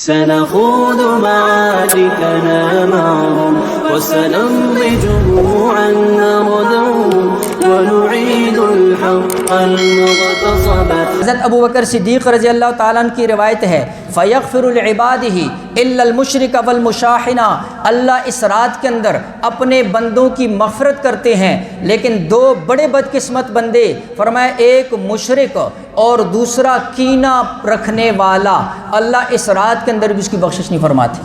سنخوض معاركنا معهم وسنمضي جموعا نردهم ونعيد الحق المغتصب۔ حضرت ابو بکر صدیق رضی اللہ تعالیٰ عنہ کی روایت ہے فَيَغْفِرُ لِعِبَادِهِ إِلَّا الْمُشْرِكَ وَالْمُشَاحِنَ، اللہ اس رات کے اندر اپنے بندوں کی مغفرت کرتے ہیں، لیکن دو بڑے بدقسمت بندے، فرمایا ایک مشرک اور دوسرا کینہ رکھنے والا، اللہ اس رات کے اندر بھی اس کی بخشش نہیں فرماتے۔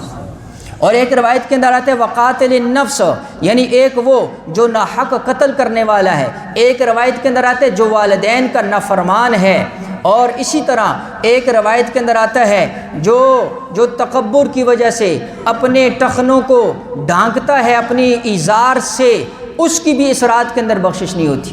اور ایک روایت کے اندر آتا ہے وقاتل النفس، یعنی ایک وہ جو ناحق قتل کرنے والا ہے، ایک روایت کے اندر آتا ہے جو والدین کا نافرمان ہے، اور اسی طرح ایک روایت کے اندر آتا ہے جو تکبر کی وجہ سے اپنے ٹخنوں کو ڈھانکتا ہے اپنی ازار سے، اس کی بھی اس رات کے اندر بخشش نہیں ہوتی۔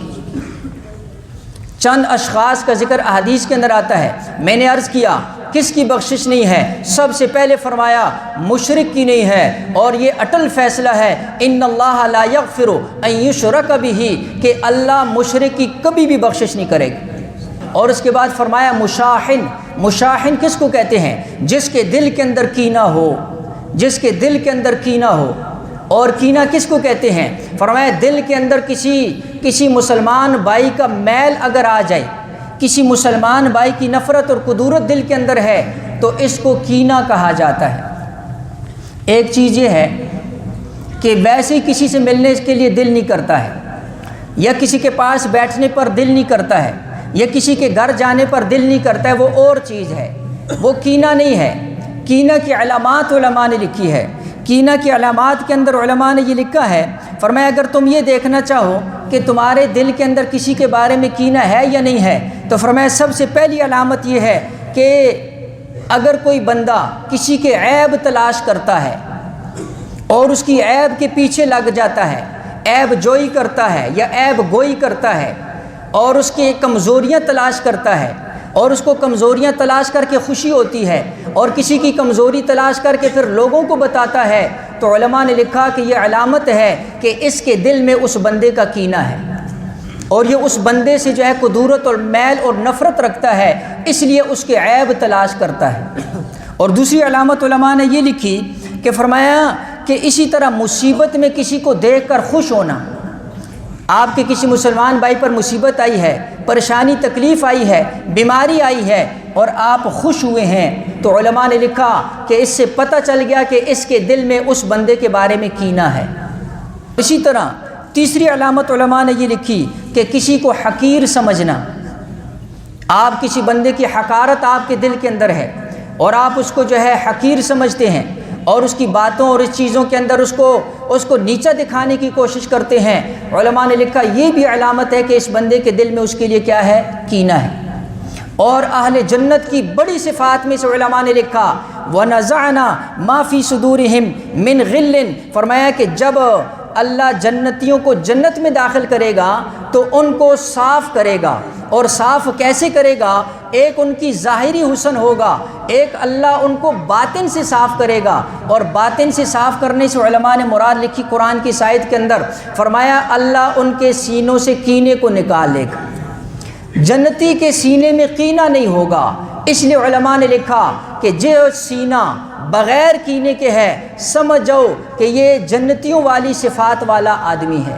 چند اشخاص کا ذکر احادیث کے اندر آتا ہے، میں نے عرض کیا کس کی بخشش نہیں ہے؟ سب سے پہلے فرمایا مشرک کی نہیں ہے، اور یہ اٹل فیصلہ ہے ان اللہ لا یغفر ان یشرک بہ، کہ اللہ مشرک کی کبھی بھی بخشش نہیں کرے گا۔ اور اس کے بعد فرمایا مشاحن، مشاحن کس کو کہتے ہیں؟ جس کے دل کے اندر کینہ ہو، جس کے دل کے اندر کینہ ہو۔ اور کینہ کس کو کہتے ہیں؟ فرمایا دل کے اندر کسی مسلمان بھائی کا میل اگر آ جائے، کسی مسلمان بھائی کی نفرت اور کدورت دل کے اندر ہے تو اس کو کینہ کہا جاتا ہے۔ ایک چیز یہ ہے کہ ویسے ہی کسی سے ملنے کے لیے دل نہیں کرتا ہے، یا کسی کے پاس بیٹھنے پر دل نہیں کرتا ہے، یا کسی کے گھر جانے پر دل نہیں کرتا ہے، وہ اور چیز ہے، وہ کینہ نہیں ہے۔ کینہ کی علامات علماء نے لکھی ہے، کینہ کی علامات کے اندر علماء نے یہ لکھا ہے، فرمایا اگر تم یہ دیکھنا چاہو کہ تمہارے دل کے اندر کسی کے بارے میں کینہ ہے یا نہیں ہے، تو فرمایا سب سے پہلی علامت یہ ہے کہ اگر کوئی بندہ کسی کے عیب تلاش کرتا ہے اور اس کی عیب کے پیچھے لگ جاتا ہے، عیب جوئی کرتا ہے یا عیب گوئی کرتا ہے، اور اس کی کمزوریاں تلاش کرتا ہے، اور اس کو کمزوریاں تلاش کر کے خوشی ہوتی ہے، اور کسی کی کمزوری تلاش کر کے پھر لوگوں کو بتاتا ہے، تو علماء نے لکھا کہ یہ علامت ہے کہ اس کے دل میں اس بندے کا کینہ ہے، اور یہ اس بندے سے جو ہے قدورت اور میل اور نفرت رکھتا ہے، اس لیے اس کے عیب تلاش کرتا ہے۔ اور دوسری علامت علماء نے یہ لکھی کہ فرمایا کہ اسی طرح مصیبت میں کسی کو دیکھ کر خوش ہونا، آپ کے کسی مسلمان بھائی پر مصیبت آئی ہے، پریشانی تکلیف آئی ہے، بیماری آئی ہے، اور آپ خوش ہوئے ہیں، تو علماء نے لکھا کہ اس سے پتہ چل گیا کہ اس کے دل میں اس بندے کے بارے میں کینہ ہے۔ اسی طرح تیسری علامت علماء نے یہ لکھی کہ کسی کو حقیر سمجھنا، آپ کسی بندے کی حقارت آپ کے دل کے اندر ہے اور آپ اس کو جو ہے حقیر سمجھتے ہیں، اور اس کی باتوں اور اس چیزوں کے اندر اس کو نیچا دکھانے کی کوشش کرتے ہیں، علماء نے لکھا یہ بھی علامت ہے کہ اس بندے کے دل میں اس کے لیے کیا ہے؟ کینہ ہے۔ اور اہل جنت کی بڑی صفات میں سے علماء نے لکھا وَنَزَعْنَا مَا فِي صُدُورِهِمْ مِنْ غِلٍّ، فرمایا کہ جب اللہ جنتیوں کو جنت میں داخل کرے گا تو ان کو صاف کرے گا، اور صاف کیسے کرے گا؟ ایک ان کی ظاہری حسن ہوگا، ایک اللہ ان کو باطن سے صاف کرے گا، اور باطن سے صاف کرنے سے علماء نے مراد لکھی قرآن کی آیت کے اندر، فرمایا اللہ ان کے سینوں سے کینے کو نکال لے گا، جنتی کے سینے میں کینہ نہیں ہوگا۔ اس لیے علماء نے لکھا کہ جو سینہ بغیر کینے کے ہے، سمجھ جاؤ کہ یہ جنتیوں والی صفات والا آدمی ہے۔